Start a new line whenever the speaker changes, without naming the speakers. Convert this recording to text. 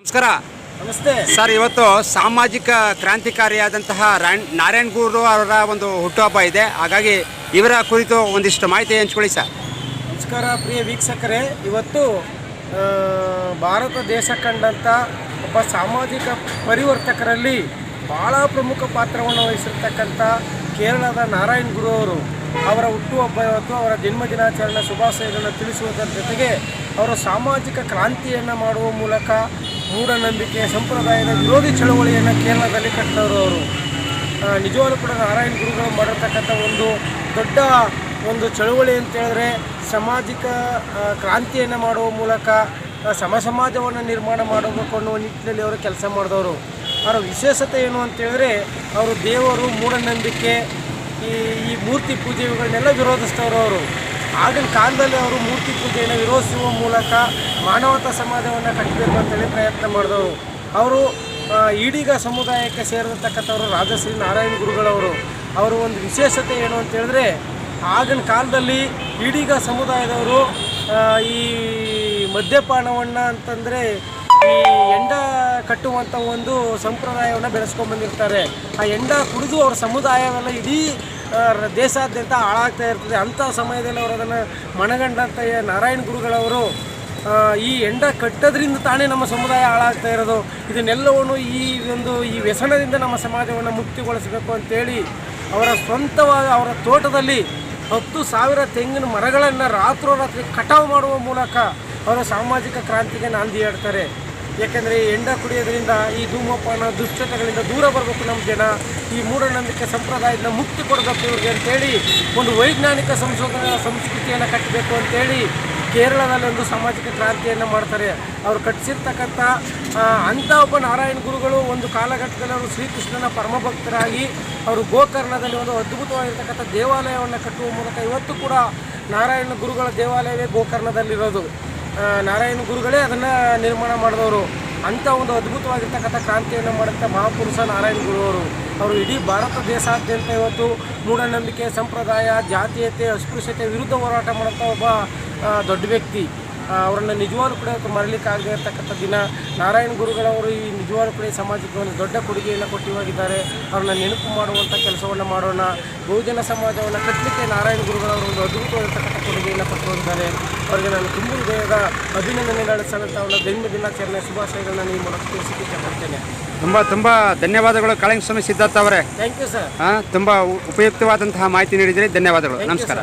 ನಮಸ್ಕಾರ.
ನಮಸ್ತೆ
ಸರ್, ಇವತ್ತು ಸಾಮಾಜಿಕ ಕ್ರಾಂತಿಕಾರಿಯಾದಂತಹ ನಾರಾಯಣ್ ಗುರು ಅವರ ಒಂದು ಹುಟ್ಟುಹಬ್ಬ ಇದೆ. ಹಾಗಾಗಿ ಇವರ ಕುರಿತು ಒಂದಿಷ್ಟು ಮಾಹಿತಿ ಹಂಚ್ಕೊಳ್ಳಿ ಸರ್.
ನಮಸ್ಕಾರ ಪ್ರಿಯ ವೀಕ್ಷಕರೇ. ಇವತ್ತು ಭಾರತ ದೇಶ ಕಂಡಂಥ ಒಬ್ಬ ಸಾಮಾಜಿಕ ಪರಿವರ್ತಕರಲ್ಲಿ ಭಾಳ ಪ್ರಮುಖ ಪಾತ್ರವನ್ನು ವಹಿಸಿರ್ತಕ್ಕಂಥ ಕೇರಳದ ನಾರಾಯಣ್ ಗುರು ಅವರು ಅವರ ಹುಟ್ಟುಹಬ್ಬ ಇವತ್ತು. ಅವರ ಜನ್ಮದಿನಾಚರಣೆ ಶುಭಾಶಯಗಳನ್ನು ತಿಳಿಸುವುದರ ಜೊತೆಗೆ ಅವರು ಸಾಮಾಜಿಕ ಕ್ರಾಂತಿಯನ್ನು ಮಾಡುವ ಮೂಲಕ ಮೂಢನಂಬಿಕೆ ಸಂಪ್ರದಾಯದ ವಿರೋಧಿ ಚಳವಳಿಯನ್ನು ಕೇರಳದಲ್ಲಿ ಕಟ್ಟಿದವರು ಅವರು. ನಿಜವಾಗ್ಲೂ ಕೂಡ ನಾರಾಯಣ್ ಗುರುಗಳು ಮಾಡಿರ್ತಕ್ಕಂಥ ದೊಡ್ಡ ಚಳವಳಿ ಅಂತ ಹೇಳಿದ್ರೆ ಸಾಮಾಜಿಕ ಕ್ರಾಂತಿಯನ್ನು ಮಾಡುವ ಮೂಲಕ ಸಮಾಜವನ್ನು ನಿರ್ಮಾಣ ಮಾಡಬೇಕು ಅನ್ನುವ ನಿಟ್ಟಿನಲ್ಲಿ ಅವರು ಕೆಲಸ ಮಾಡಿದವರು. ಅವರ ವಿಶೇಷತೆ ಏನು ಅಂತೇಳಿದ್ರೆ ಅವರು ದೇವರು, ಮೂಢನಂಬಿಕೆ, ಈ ಮೂರ್ತಿ ಪೂಜೆ ಇವುಗಳನ್ನೆಲ್ಲ ವಿರೋಧಿಸಿದವರು ಅವರು. ಆಗಿನ ಕಾಲದಲ್ಲಿ ಅವರು ಮೂರ್ತಿ ಪೂಜೆಯನ್ನು ವಿರೋಧಿಸುವ ಮೂಲಕ ಮಾನವತಾ ಸಮಾಜವನ್ನು ಕಟ್ಟಬೇಕು ಅಂತೇಳಿ ಪ್ರಯತ್ನ ಮಾಡಿದವರು. ಅವರು ಈಡಿಗ ಸಮುದಾಯಕ್ಕೆ ಸೇರಿರ್ತಕ್ಕಂಥವರು ರಾಜಶ್ರೀ ನಾರಾಯಣ್ ಗುರುಗಳವರು. ಅವರು ಒಂದು ವಿಶೇಷತೆ ಏನು ಅಂತ ಹೇಳಿದ್ರೆ ಆಗಿನ ಕಾಲದಲ್ಲಿ ಈಡಿಗ ಸಮುದಾಯದವರು ಈ ಮದ್ಯಪಾನವನ್ನು ಅಂತಂದರೆ ಈ ಎಂಡ ಕಟ್ಟುವಂಥ ಒಂದು ಸಂಪ್ರದಾಯವನ್ನು ಬೆಳೆಸ್ಕೊಂಡ್ಬಂದಿರ್ತಾರೆ. ಆ ಎಂಡ ಕುಡಿದು ಅವರ ಸಮುದಾಯವೆಲ್ಲ ಇಡೀ ದೇಶಾದ್ಯಂತ ಹಾಳಾಗ್ತಾ ಇರ್ತದೆ. ಅಂಥ ಸಮಯದಲ್ಲಿ ಅವರು ಅದನ್ನು ಮನಗಂಡಂಥ ನಾರಾಯಣ್ ಗುರುಗಳವರು ಈ ಎಂಡ ಕಟ್ಟೋದ್ರಿಂದ ತಾನೇ ನಮ್ಮ ಸಮುದಾಯ ಹಾಳಾಗ್ತಾ ಇರೋದು, ಇದನ್ನೆಲ್ಲವನ್ನು ಈ ವ್ಯಸನದಿಂದ ನಮ್ಮ ಸಮಾಜವನ್ನು ಮುಕ್ತಿಗೊಳಿಸಬೇಕು ಅಂತೇಳಿ ಅವರ ಸ್ವಂತವಾದ ಅವರ ತೋಟದಲ್ಲಿ 10,000 ತೆಂಗಿನ ಮರಗಳನ್ನು ರಾತ್ರೋರಾತ್ರಿ ಕಟಾವು ಮಾಡುವ ಮೂಲಕ ಅವರ ಸಾಮಾಜಿಕ ಕ್ರಾಂತಿಗೆ ನಾಂದಿ ಹೇಳ್ತಾರೆ. ಯಾಕೆಂದರೆ ಈ ಎಂಡ ಕುಡಿಯೋದ್ರಿಂದ ಈ ಧೂಮಪಾನ ದುಶ್ಚಟಗಳಿಂದ ದೂರ ಬರಬೇಕು ನಮ್ಮ ಜನ, ಈ ಮೂಢನಂಬಿಕೆ ಸಂಪ್ರದಾಯದಿಂದ ಮುಕ್ತಿ ಕೊಡಬೇಕು ಇವ್ರಿಗೆ ಅಂತೇಳಿ ಒಂದು ವೈಜ್ಞಾನಿಕ ಸಂಸ್ಕೃತಿಯನ್ನು ಕಟ್ಟಬೇಕು ಅಂತೇಳಿ ಕೇರಳದಲ್ಲಿ ಒಂದು ಸಾಮಾಜಿಕ ಕ್ರಾಂತಿಯನ್ನು ಮಾಡ್ತಾರೆ. ಅವರು ಕಟ್ಟಿಸಿರ್ತಕ್ಕಂಥ ಅಂಥ ಒಬ್ಬ ನಾರಾಯಣ್ ಗುರುಗಳು ಒಂದು ಕಾಲಘಟ್ಟದಲ್ಲಿ ಅವರು ಶ್ರೀಕೃಷ್ಣನ ಪರಮಭಕ್ತರಾಗಿ ಅವರು ಗೋಕರ್ಣದಲ್ಲಿ ಒಂದು ಅದ್ಭುತವಾಗಿರ್ತಕ್ಕಂಥ ದೇವಾಲಯವನ್ನು ಕಟ್ಟುವ ಮೂಲಕ ಇವತ್ತು ಕೂಡ ನಾರಾಯಣ ಗುರುಗಳ ದೇವಾಲಯವೇ ಗೋಕರ್ಣದಲ್ಲಿರೋದು. ನಾರಾಯಣ ಗುರುಗಳೇ ಅದನ್ನು ನಿರ್ಮಾಣ ಮಾಡಿದವರು. ಅಂಥ ಒಂದು ಅದ್ಭುತವಾಗಿರ್ತಕ್ಕಂಥ ಕ್ರಾಂತಿಯನ್ನು ಮಾಡಿದಂಥ ಮಹಾಪುರುಷ ನಾರಾಯಣ ಗುರುವರು. ಅವರು ಇಡೀ ಭಾರತ ದೇಶಾದ್ಯಂತ ಇವತ್ತು ಮೂಢನಂಬಿಕೆ, ಸಂಪ್ರದಾಯ, ಜಾತೀಯತೆ, ಅಸ್ಪೃಶ್ಯತೆ ವಿರುದ್ಧ ಹೋರಾಟ ಮಾಡುವಂಥ ಒಬ್ಬ ದೊಡ್ಡ ವ್ಯಕ್ತಿ. ಅವರನ್ನು ನಿಜವಾಗ್ಲೂ ಕೂಡ ಮರಲಿಕ್ಕಾಗದೇ ಇರತಕ್ಕಂಥ ದಿನ. ನಾರಾಯಣ ಗುರುಗಳವರು ಈ ನಿಜವಾಗ್ಲೂ ಕೂಡ ಸಮಾಜಕ್ಕೆ ಒಂದು ದೊಡ್ಡ ಕೊಡುಗೆಯನ್ನು ಕೊಟ್ಟಿವಾಗಿದ್ದಾರೆ. ಅವ್ರನ್ನ ನೆನಪು ಮಾಡುವಂಥ ಕೆಲಸವನ್ನು ಮಾಡೋಣ. ಬಹುಜನ ಸಮಾಜವನ್ನು ಕಟ್ಟಲಿಕ್ಕೆ ನಾರಾಯಣ ಗುರುಗಳವರು ಒಂದು ಅದ್ಭುತವಾಗಿರ್ತಕ್ಕಂಥ ಕೊಡುಗೆಯನ್ನು ಕೊಟ್ಟು ಹೋಗಿದ್ದಾರೆ. ಅವರಿಗೆ ನಾನು ತುಂಬ ಹೃದಯದ ಅಭಿನಂದನೆಗಳು ಸಲ್ಲಿಸ್ತಾ ಅವರ ಜನ್ಮ ದಿನಾಚರಣೆ ಶುಭಾಶಯಗಳನ್ನ ನೀವು ಮೂಲಕ ತಿಳಿಸಲಿಕ್ಕೆ ಇಷ್ಟಪಡ್ತೇನೆ.
ತುಂಬ ಧನ್ಯವಾದಗಳು ಕಾಳಿಂಗ ಸ್ವಾಮಿ ಸಿದ್ಧಾರ್ಥ ಅವರೇ.
Thank you sir.
ತುಂಬ ಉಪಯುಕ್ತವಾದಂತಹ ಮಾಹಿತಿ ನೀಡಿದರೆ ಧನ್ಯವಾದಗಳು. ನಮಸ್ಕಾರ.